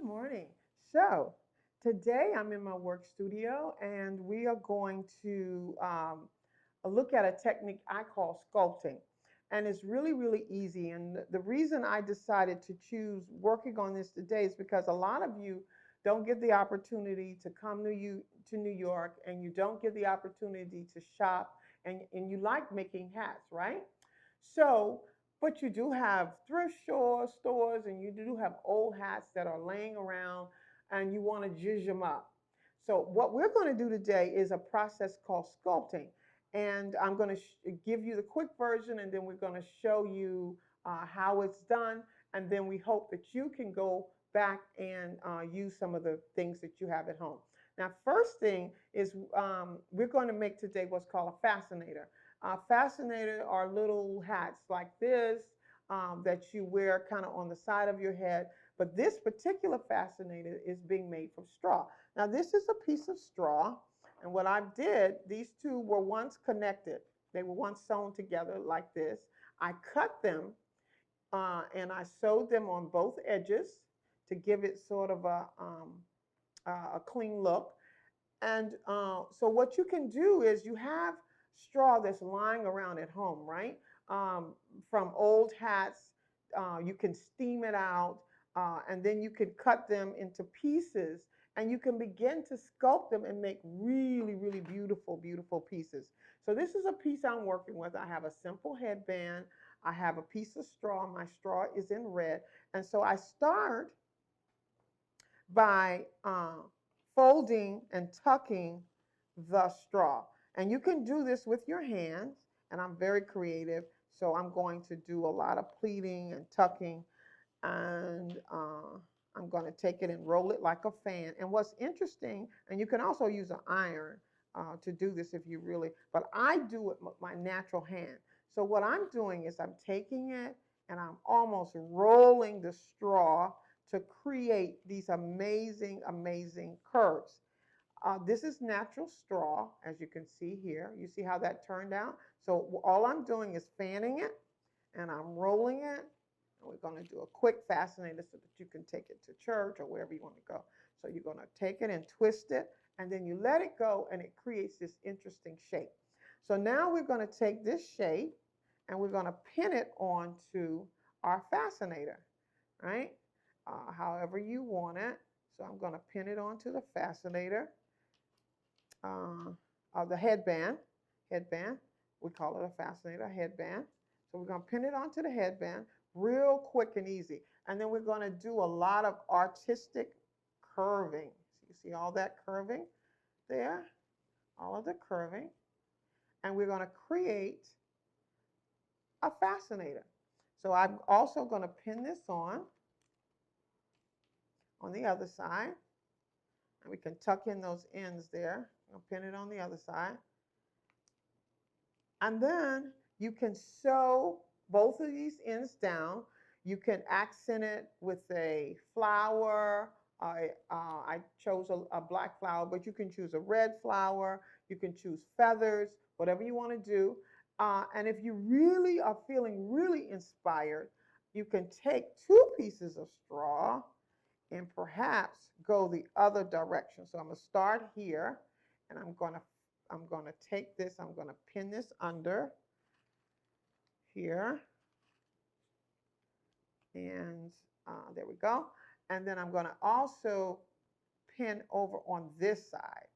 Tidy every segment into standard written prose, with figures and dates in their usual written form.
Good morning. So, today I'm in my work studio and we are going to look at a technique I call sculpting. And it's really, really easy. And the reason I decided to choose working on this today is because a lot of you don't get the opportunity to come to New York, and you don't get the opportunity to shop, and you like making hats, right? So, but you do have thrift stores, and you do have old hats that are laying around, and you want to zhuzh them up. So, what we're going to do today is a process called sculpting. And I'm going to give you the quick version, and then we're going to show you how it's done. And then we hope that you can go back and use some of the things that you have at home. Now, first thing is we're going to make today what's called a fascinator. Fascinator are little hats like this that you wear kind of on the side of your head. But this particular fascinator is being made from straw. Now, this is a piece of straw. And what I did, these two were once connected. They were once sewn together like this. I cut them and I sewed them on both edges to give it sort of a clean look. And so what you can do is you have straw that's lying around at home, right? From old hats, you can steam it out, and then you can cut them into pieces, and you can begin to sculpt them and make really, really beautiful, beautiful pieces. So this is a piece I'm working with. I have a simple headband. I have a piece of straw. My straw is in red. And so I start by folding and tucking the straw. And you can do this with your hands, and I'm very creative, so I'm going to do a lot of pleating and tucking, and I'm going to take it and roll it like a fan. And what's interesting, and you can also use an iron to do this if you really, but I do it with my natural hand. So what I'm doing is I'm taking it and I'm almost rolling the straw to create these amazing, amazing curves. This is natural straw, as you can see here. You see how that turned out? So all I'm doing is fanning it, and I'm rolling it. And we're going to do a quick fascinator so that you can take it to church or wherever you want to go. So you're going to take it and twist it, and then you let it go, and it creates this interesting shape. So now we're going to take this shape, and we're going to pin it onto our fascinator, right? However you want it. So I'm going to pin it onto the fascinator, the headband. We call it a fascinator, headband. So we're going to pin it onto the headband real quick and easy. And then we're going to do a lot of artistic curving. So you see all that curving there? All of the curving. And we're going to create a fascinator. So I'm also going to pin this on the other side. And we can tuck in those ends there. I'll pin it on the other side. And then you can sew both of these ends down. You can accent it with a flower. I chose a black flower, but you can choose a red flower. You can choose feathers, whatever you want to do. And if you really are feeling really inspired, you can take two pieces of straw and perhaps go the other direction. So I'm going to start here, and I'm going to take this, I'm going to pin this under here, and there we go. And then I'm going to also pin over on this side.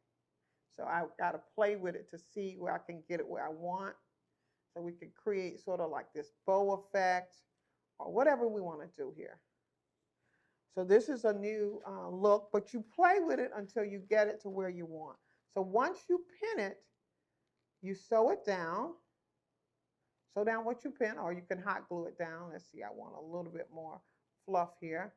So I've got to play with it to see where I can get it where I want. So we can create sort of like this bow effect or whatever we want to do here. So this is a new look, but you play with it until you get it to where you want. So once you pin it, you sew it down. Sew down what you pin, or you can hot glue it down. Let's see, I want a little bit more fluff here.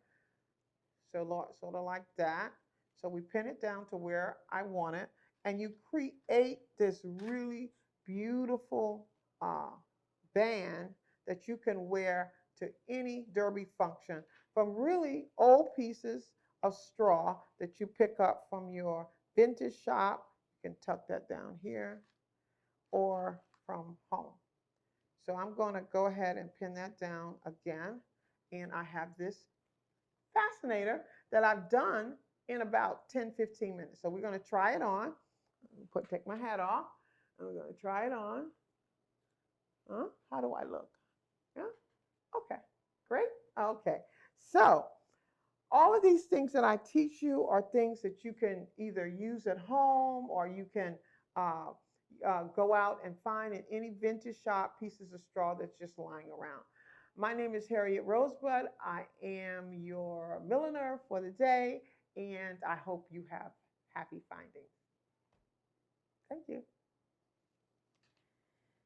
So sort of like that. So we pin it down to where I want it, and you create this really beautiful band that you can wear to any derby function, from really old pieces of straw that you pick up from your vintage shop. You can tuck that down here, or from home. So I'm going to go ahead and pin that down again. And I have this fascinator that I've done in about 10, 15 minutes. So we're going to try it on. Take my hat off. And we're going to try it on. Huh? How do I look? Yeah? Okay. Great. Okay. So all of these things that I teach you are things that you can either use at home or you can uh, go out and find in any vintage shop pieces of straw that's just lying around. My name is Harriet Rosebud. I am your milliner for the day, and I hope you have happy findings. Thank you.